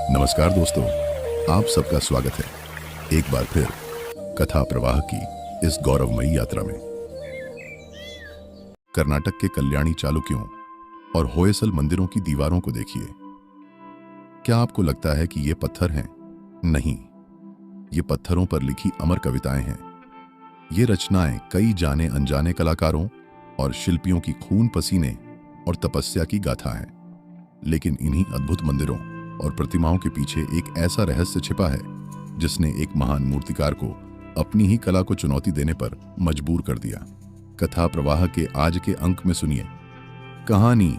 नमस्कार दोस्तों, आप सबका स्वागत है एक बार फिर कथा प्रवाह की इस गौरवमयी यात्रा में। कर्नाटक के कल्याणी चालुक्यों और होयसल मंदिरों की दीवारों को देखिए। क्या आपको लगता है कि ये पत्थर हैं? नहीं, ये पत्थरों पर लिखी अमर कविताएं हैं। ये रचनाएं कई जाने अनजाने कलाकारों और शिल्पियों की खून पसीने और तपस्या की गाथा है। लेकिन इन्हीं अद्भुत मंदिरों और प्रतिमाओं के पीछे एक ऐसा रहस्य छिपा है जिसने एक महान मूर्तिकार को अपनी ही कला को चुनौती देने पर मजबूर कर दिया। कथा प्रवाह के आज के अंक में सुनिए कहानी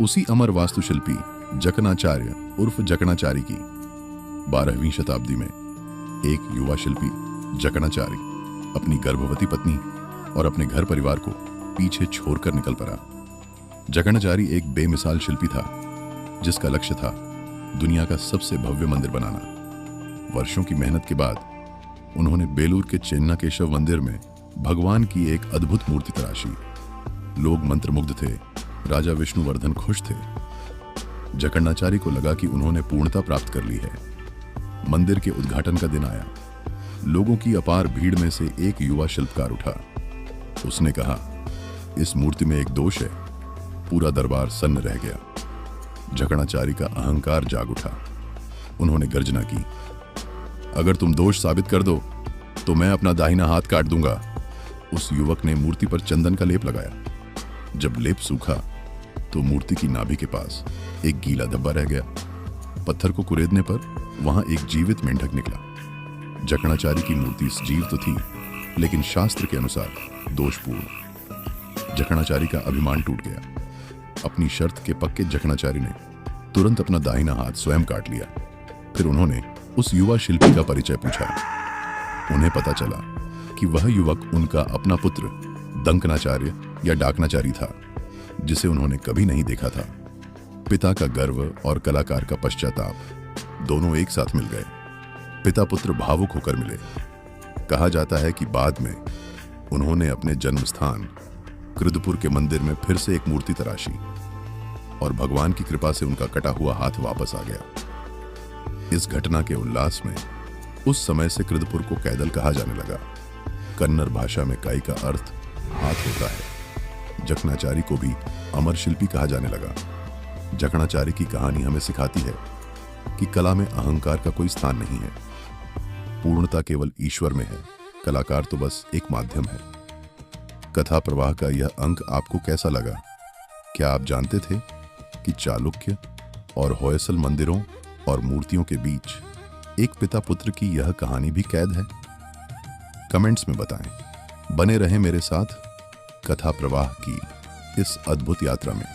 उसी अमर वास्तुशिल्पी जकनाचार्य उर्फ जकणाचारी की। 12वीं शताब्दी में एक युवा शिल्पी जकणाचारी अपनी गर्भवती पत्नी और अपने घर परिवार को पीछे छोड़कर निकल पड़ा। जकणाचारी एक बेमिसाल शिल्पी था जिसका लक्ष्य था दुनिया का सबसे भव्य मंदिर बनाना। वर्षों की मेहनत के बाद उन्होंने बेलूर के चेन्नाकेशव मंदिर में भगवान की एक अद्भुत मूर्ति तराशी। लोग मंत्रमुग्ध थे, राजा विष्णुवर्धन खुश थे। जकणाचारी को लगा कि उन्होंने पूर्णता प्राप्त कर ली है। मंदिर के उद्घाटन का दिन आया। लोगों की अपार भीड़ में से एक युवा शिल्पकार उठा। उसने कहा, इस मूर्ति में एक दोष है। पूरा दरबार सन्न रह गया। जकणाचारी का अहंकार जाग उठा। उन्होंने गर्जना की, अगर तुम दोष साबित कर दो तो मैं अपना दाहिना हाथ काट दूंगा। उस युवक ने मूर्ति पर चंदन का लेप लगाया। जब लेप सूखा तो मूर्ति की नाभि के पास एक गीला धब्बा रह गया। पत्थर को कुरेदने पर वहां एक जीवित मेंढक निकला। जकणाचारी की मूर्ति सजीव तो थी, लेकिन शास्त्र के अनुसार दोषपूर्ण। जकणाचारी का अभिमान टूट गया। अपनी शर्त के पक्के जकणाचारी ने तुरंत अपना दाहिना हाथ स्वयं काट लिया। फिर उन्होंने उस युवा शिल्पी का परिचय पूछा। उन्हें पता चला कि वह युवक उनका अपना पुत्र दंकनाचार्य या डाकनाचारी था, जिसे उन्होंने कभी नहीं देखा था। पिता का गर्व और कलाकार का पश्चाताप दोनों एक साथ मिल गए। पिता पुत्र भावुक होकर मिले। कहा जाता है कि बाद में उन्होंने अपने जन्म स्थान कृदपुर के मंदिर में फिर से एक मूर्ति तराशी और भगवान की कृपा से उनका कटा हुआ हाथ वापस आ गया। इस घटना के उल्लास में उस समय से कृदपुर को कैदल कहा जाने लगा। कन्नड़ भाषा में काई का अर्थ हाथ होता है। जकणाचारी को भी अमर शिल्पी कहा जाने लगा। जकणाचारी की कहानी हमें सिखाती है कि कला में अहंकार का कोई स्थान नहीं है। पूर्णता केवल ईश्वर में है। कलाकार तो बस एक माध्यम है। कथा प्रवाह का यह अंक आपको कैसा लगा? क्या आप जानते थे कि चालुक्य और होयसल मंदिरों और मूर्तियों के बीच एक पिता पुत्र की यह कहानी भी कैद है? कमेंट्स में बताएं। बने रहें मेरे साथ कथा प्रवाह की इस अद्भुत यात्रा में।